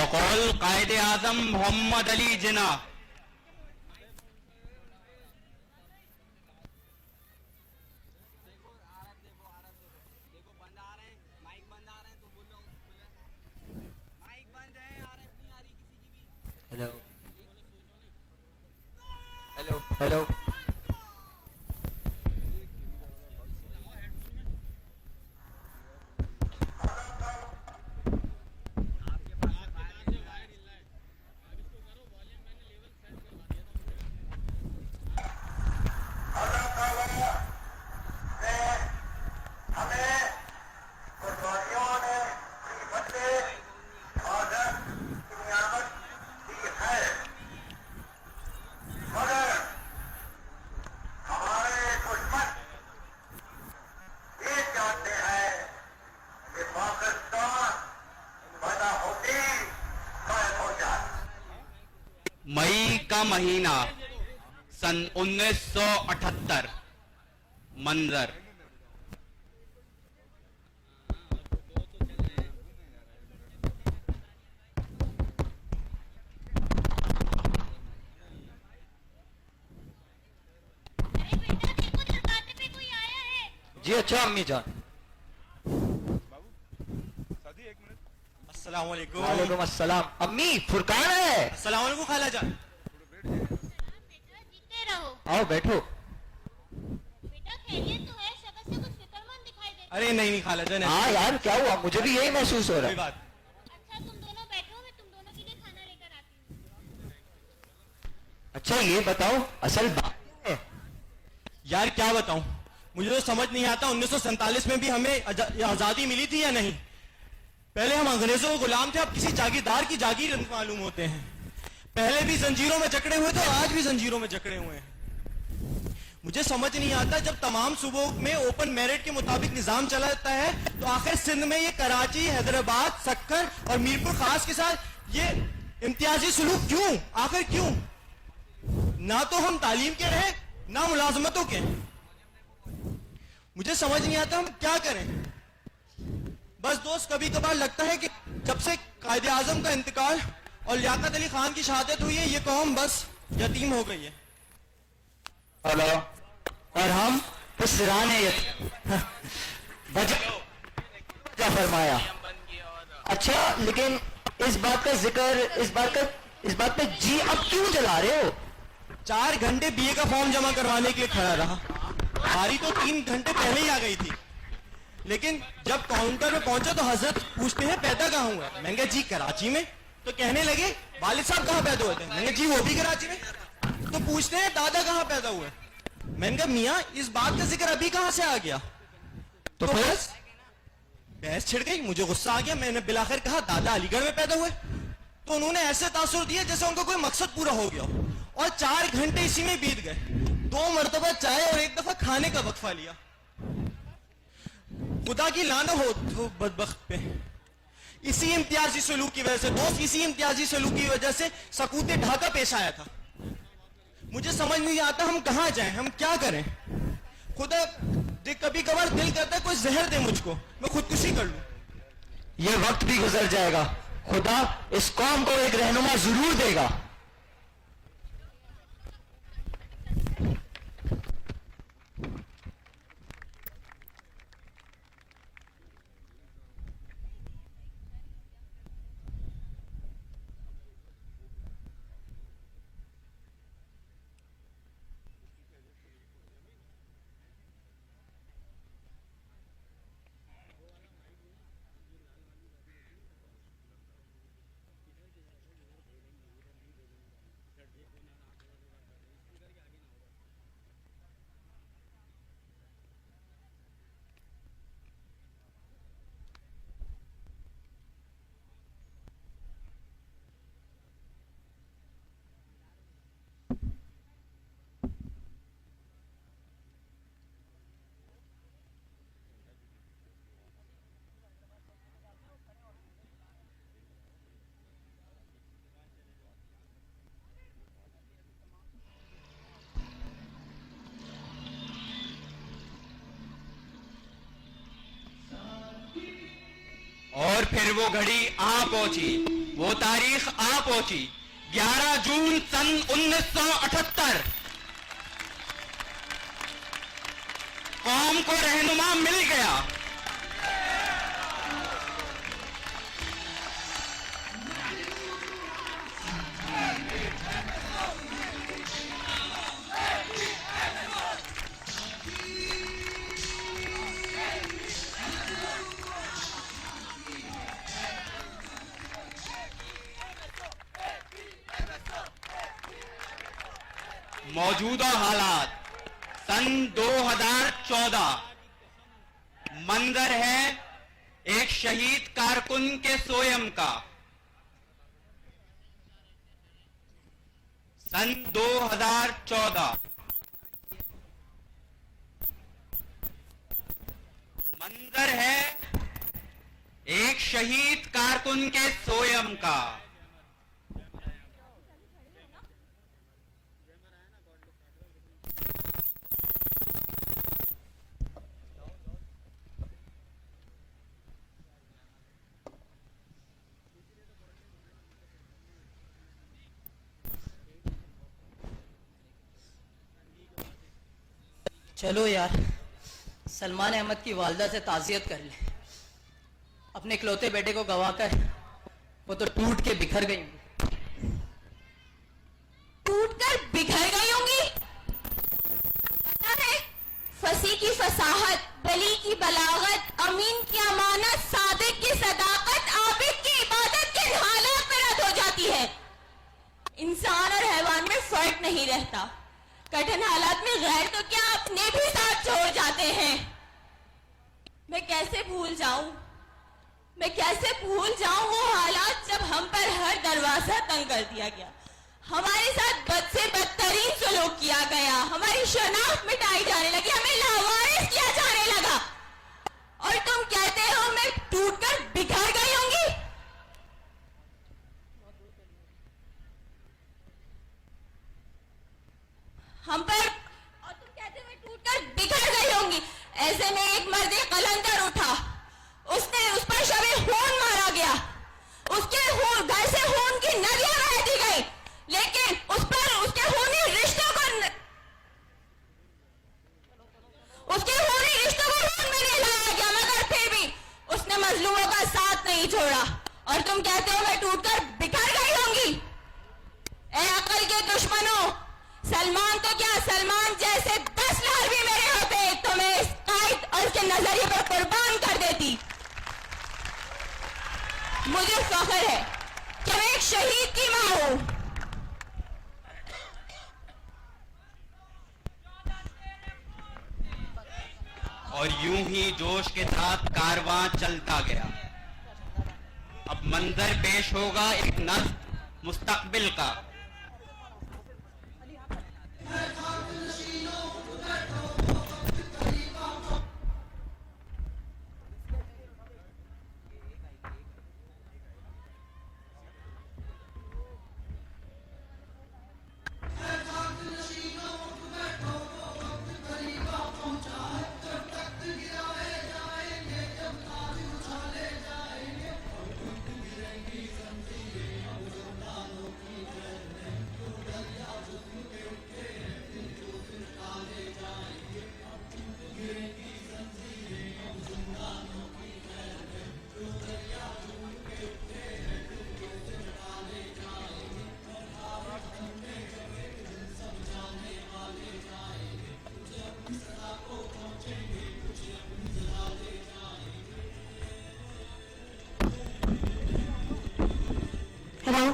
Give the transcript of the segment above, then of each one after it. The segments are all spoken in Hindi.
बकौल कायदे आजम Mohammad Ali Jinnah hello hello hello मई का महीना सन 1978 मंजर जी अच्छा अम्मी जान। अस्सलाम वालेकुम। वालेकुम अस्सलाम। अम्मी फुरकान है। अस्सलाम वालेकुम खाला जान। जीते रहो। आओ बैठो। बेटा खैरियत तो है, शक्ल से कुछ फिक्रमंद दिखाई देता। अरे नहीं नहीं खाला जान। हाँ यार क्या हुआ, मुझे भी यही महसूस हो रहा कोई है। बात। अच्छा तुम दोनों बैठो, मैं तुम दोनों के लिए खाना लेकर आती हूँ। अच्छा ये बताओ असल बात क्या है? यार क्या बताऊं, मुझे तो समझ नहीं आता 1947 में भी हमें आजादी मिली थी या नहीं। पहले हम अंग्रेजों के गुलाम थे, अब किसी जागीरदार की जागीर मालूम होते हैं। पहले भी जंजीरों में जकड़े हुए थे और आज भी जंजीरों में जकड़े हुए हैं। मुझे समझ नहीं आता, जब तमाम सूबों में ओपन मेरिट के मुताबिक निजाम चलाता है तो आखिर सिंध में ये कराची, हैदराबाद, सक्कर और मीरपुर खास के साथ ये इम्तियाजी सुलूक क्यों? आखिर क्यों? ना तो हम तालीम के रहे ना मुलाजमतों के। मुझे समझ नहीं आता हम क्या करें। बस दोस्त कभी कभार लगता है कि जब से कायदे आजम का इंतकाल और लियाकत अली खान की शहादत हुई है, ये कौम बस यतीम हो गई है। हेलो और हम पुसराने वजह फरमाया। अच्छा लेकिन इस बात का जिक्र, इस बात पे जी अब क्यों जला रहे हो? 4 घंटे बीए का फॉर्म जमा करवाने के लिए खड़ा रहा। बारी तो 3 घंटे पहले ही आ गई थी, लेकिन जब काउंटर में पहुंचा तो हजरत पूछते हैं पैदा कहाँ हुआ? मैंने कहा जी कराची में। तो कहने लगे वालिद साहब कहाँ पैदा हुए थे? मैंने कहा जी वो भी कराची में। तो पूछते हैं दादा कहाँ पैदा हुए? मैंने कहा मियाँ इस बात का जिक्र अभी कहाँ से आ गया? तो बस बहस छिड़ गई, मुझे गुस्सा आ गया। मैंने बिलाखिर कहा दादा अलीगढ़ में पैदा हुए। तो उन्होंने ऐसे तासुर दिया जैसे उनका कोई मकसद पूरा हो गया और 4 घंटे इसी में बीत गए। 2 मरतबा चाय और 1 दफा खाने का वक्फा लिया। खुदा की लानत हो बदबख्त पे। इसी इम्तियाजी सलूक की वजह से दोस्त, इसी इम्तियाजी सलूक की वजह से सकूते ढाका पेश आया था। मुझे समझ नहीं आता हम कहां जाएं, हम क्या करें। खुदा कभी कभार दिल करता है कोई जहर दे मुझको, मैं खुदकुशी कर लूं। ये वक्त भी गुजर जाएगा, खुदा इस कौम को एक रहनुमा जरूर देगा। और फिर वो घड़ी आ पहुंची वो तारीख आ पहुंची 11 जून सन 1978। कौम को रहनुमा मिल गया। मौजूदा हालात सन 2014। मंजर है एक शहीद कारकुन के सोयम का। सन 2014 मंजर है एक शहीद कारकुन के सोयम का। चलो यार, सलमान अहमद की वालदा से ताज़ियत कर ले। अपने इकलौते बेटे को गवाकर वो तो टूट के बिखर गई होंगी। टूटकर बिखर गई होंगी। पता है, फसी की फसाहत, बली की बलागत, अमीन की अमानत, सादिक की सदाकत, आबिद की इबादत किन हालात में रद्द हो जाती है। इंसान और हैवान में फर्क नहीं रहता। कठिन हालात में गैर तो क्या अपने भी साथ छोड़ जाते हैं। मैं कैसे भूल जाऊं वो हालात जब हम पर हर दरवाजा तंग कर दिया गया, हमारे साथ बद से बदतरीन सलूक किया गया, हमारी शनाख्त मिटाई जाने लगी, हमें लावारिस किया जाने लगा, और तुम कहते हो मैं टूटकर बिखर गई होंगी। हम पर, और तुम कहते हो मैं टूटकर बिखर गई होंगी। ऐसे में एक मर्द कलंदर उठा, उसने उस पर शबे खून मारा गया, उसके घर से खून की नदियां बहती गई, लेकिन उस पर उसके खूनी रिश्तों को खून में नहीं लाया गया, मगर फिर भी उसने मजलूमों का साथ नहीं छोड़ा। और तुम कहते हो मैं टूटकर बिखर गई होंगी। ए अकल के दुश्मनों, सलमान तो क्या, सलमान जैसे 10 लाल भी मेरे होते तो मैं इस कायद और इसके नजरिए पर कुर्बान कर देती। मुझे फख्र है कि मैं एक शहीद की मां हूं। और यूं ही जोश के साथ कारवां चलता गया। अब मंजर पेश होगा एक नज़्म मुस्तकबिल का। हेलो,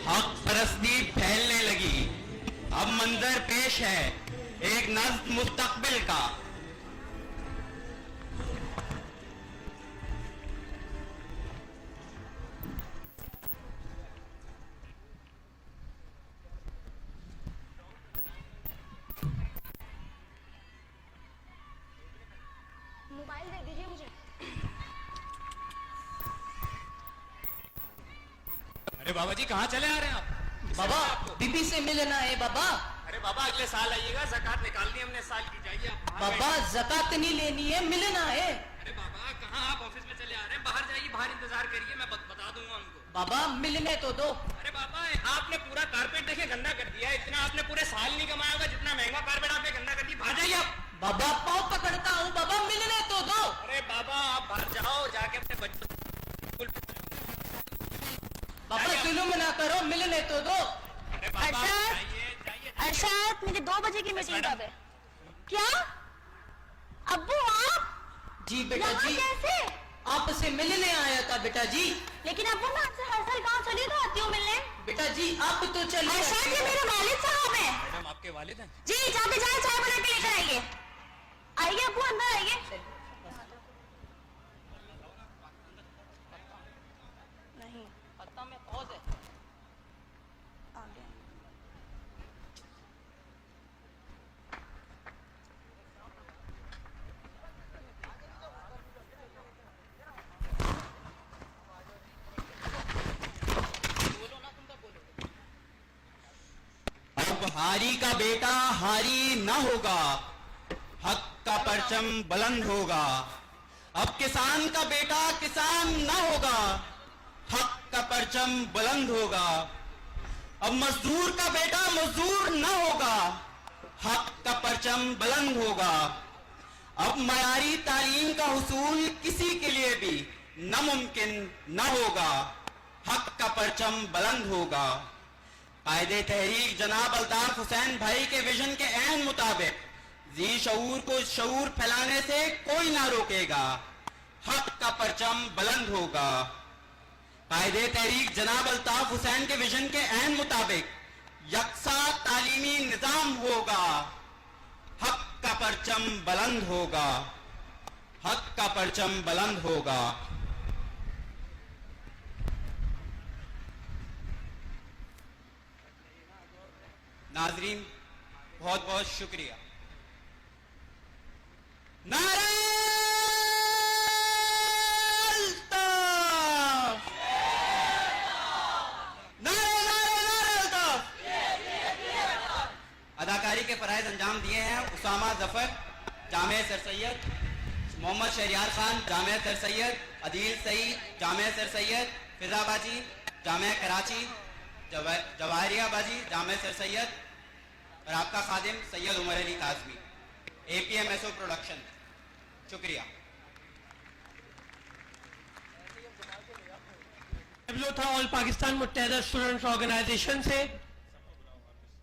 हक परस्ती फैलने लगी। अब मंजर पेश है एक नज़्म मुस्तकबिल का। अरे बाबा जी कहाँ चले आ रहे हैं आप? बाबा बीबी से मिलना है बाबा। अरे बाबा अगले साल आइएगा, ज़कात निकाल दी हमने साल की, जाइए आप बाहर बाबा जक़ात नहीं लेनी है, मिलना है। अरे बाबा कहाँ आप ऑफिस में चले आ रहे हैं? बाहर जाइए, बाहर इंतजार करिए, मैं बता दूंगा उनको। बाबा मिलने तो दो। अरे बाबा आपने पूरा कारपेट देखे गंदा कर दिया है। इतना आपने पूरे साल नहीं कमाया होगा जितना महंगा कारपेट आपने गंदा कर दिया। बाहर जाइए आप। बाबा पाँव पकड़ता हूँ, बाबा मिलने तो दो। अरे बाबा आप बाहर जाओ, जाके अपने बच्चों बाबा जुल्म ना करो, मिलने तो दो। अरे बाबा अरशद, जाइए जाइए। अरशद मेरी 2 बजे की मीटिंग कब है? क्या अब्बू आप जी बेटा यहाँ जी, कैसे? आपसे मिलने आया था बेटा जी। लेकिन अब्बू मैं आपसे हर साल गाँव चली तो आती हूँ मिलने। बेटा जी आप तो चलिए। अरशद ये मेरे वालिद साहब हैं। मैडम आपके वालिद हैं? जी जाके जाए चाय बना के लेकर आइए। आइए अब्बू अंदर आइए। नहीं पता में पहुंच है। आ गया। अब हारी का बेटा हारी न होगा, हक का परचम बुलंद होगा। अब किसान का बेटा किसान न होगा, हक का परचम बुलंद होगा। अब मजदूर का बेटा मजदूर न होगा, हक का परचम बुलंद होगा। अब मयारी तालीम का हुसूल किसी के लिए भी नामुमकिन न होगा, हक का परचम बुलंद होगा। कायदे तहरीक जनाब अल्ताफ हुसैन भाई के विजन के ऐन मुताबिक जी शऊर को शऊर फैलाने से कोई ना रोकेगा, हक का परचम बुलंद होगा। कायदे तहरीक जनाब अल्ताफ हुसैन के विजन के ऐन मुताबिक यकसा तालीमी निजाम होगा, हक का परचम बुलंद होगा, हक का परचम बुलंद होगा। नाजरीन बहुत बहुत शुक्रिया। नारे अल्ताफ! नारे नारे नारे अल्ताफ! अदाकारी के फराइज अंजाम दिए हैं Usama Zafar Jamia sir Syed, Mohammad Shahryar Khan Jamia sir Syed, Adeel Saeed Jamia sir Syed, फिजाबाजी जामिया कराची, जवाहरिया बाजी जामिया सर सैयद और आपका खादिम सैयद उमर अली काजमी, APMSO प्रोडक्शन। शुक्रिया। था all Pakistan Muttahida students organization से